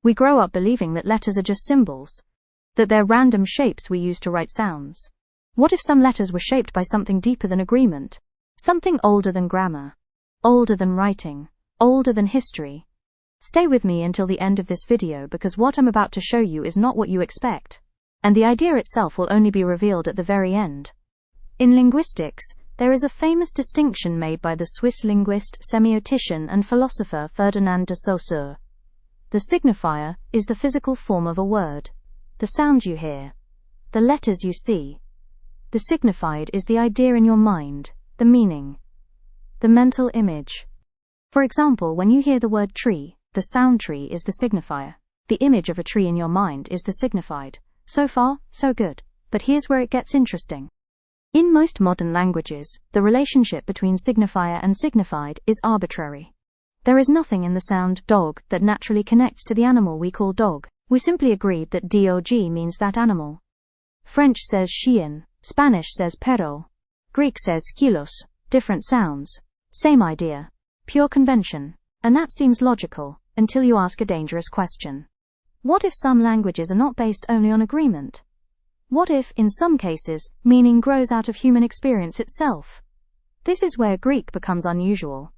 We grow up believing that letters are just symbols, that they're random shapes we use to write sounds. What if some letters were shaped by something deeper than agreement? Something older than grammar, older than writing, older than history? Stay with me until the end of this video, because what I'm about to show you is not what you expect, and the idea itself will only be revealed at the very end. In linguistics, there is a famous distinction made by the Swiss linguist, semiotician, and philosopher Ferdinand de Saussure. The signifier is the physical form of a word, the sound you hear, the letters you see. The signified is the idea in your mind, the meaning, the mental image. For example, when you hear the word tree, the sound tree is the signifier. The image of a tree in your mind is the signified. So far, so good. But here's where it gets interesting. In most modern languages, the relationship between signifier and signified is arbitrary. There is nothing in the sound dog that naturally connects to the animal we call dog. We simply agreed that dog means that animal. French says chien, Spanish says perro, Greek says kilos. Different sounds, same idea, pure convention. And that seems logical, until you ask a dangerous question. What if some languages are not based only on agreement? What if, in some cases, meaning grows out of human experience itself? This is where Greek becomes unusual.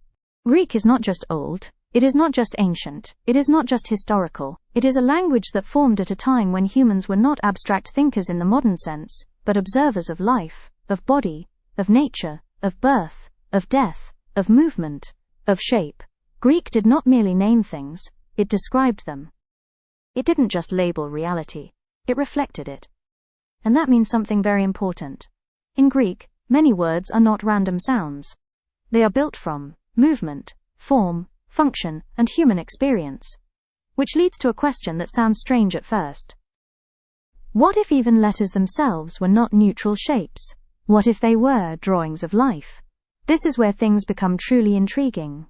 Greek is not just old, it is not just ancient, it is not just historical, it is a language that formed at a time when humans were not abstract thinkers in the modern sense, but observers of life, of body, of nature, of birth, of death, of movement, of shape. Greek did not merely name things, it described them. It didn't just label reality, it reflected it. And that means something very important. In Greek, many words are not random sounds. They are built from movement, form, function, and human experience. Which leads to a question that sounds strange at first. What if even letters themselves were not neutral shapes? What if they were drawings of life? This is where things become truly intriguing.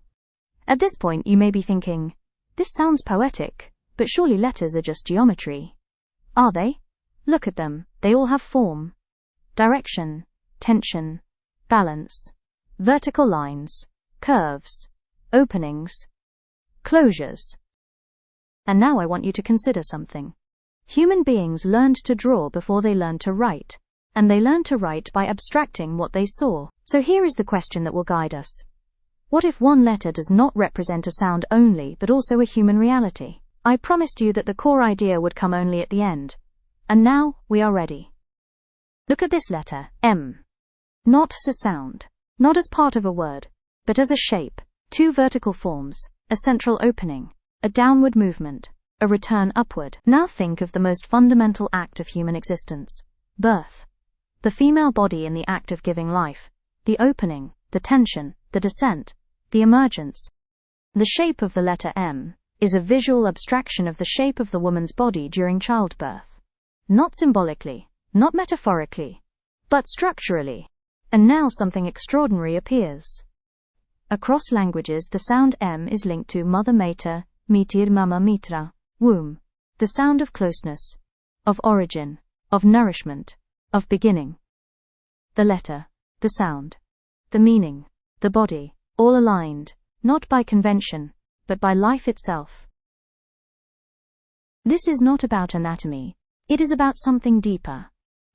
At this point you may be thinking, this sounds poetic, but surely letters are just geometry. Are they? Look at them, they all have form, direction, tension, balance, vertical lines, curves, openings, closures. And now I want you to consider something. Human beings learned to draw before they learned to write, and they learned to write by abstracting what they saw. So here is the question that will guide us. What if one letter does not represent a sound only, but also a human reality? I promised you that the core idea would come only at the end. And now, we are ready. Look at this letter, M. Not as a sound, not as part of a word, but as a shape, two vertical forms, a central opening, a downward movement, a return upward. Now think of the most fundamental act of human existence, birth. The female body in the act of giving life, the opening, the tension, the descent, the emergence. The shape of the letter M is a visual abstraction of the shape of the woman's body during childbirth. Not symbolically, not metaphorically, but structurally. And now something extraordinary appears. Across languages, the sound M is linked to mother mater, mitir mama mitra, womb, the sound of closeness, of origin, of nourishment, of beginning. The letter, the sound, the meaning, the body, all aligned, not by convention, but by life itself. This is not about anatomy. It is about something deeper.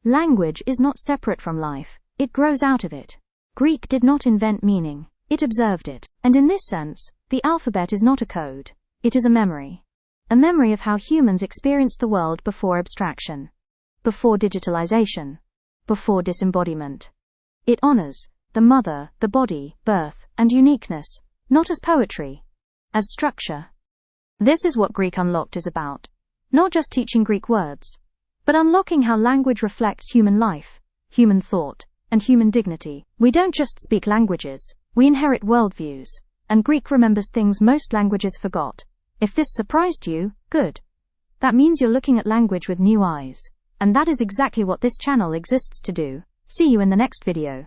Language is not separate from life, it grows out of it. Greek did not invent meaning, it observed it. And in this sense, the alphabet is not a code, it is a memory. A memory of how humans experienced the world before abstraction, before digitalization, before disembodiment. It honors the mother, the body, birth, and uniqueness, not as poetry, as structure. This is what Greek Unlocked is about. Not just teaching Greek words, but unlocking how language reflects human life, human thought, and human dignity. We don't just speak languages, we inherit worldviews, and Greek remembers things most languages forgot. If this surprised you, good. That means you're looking at language with new eyes, and that is exactly what this channel exists to do. See you in the next video.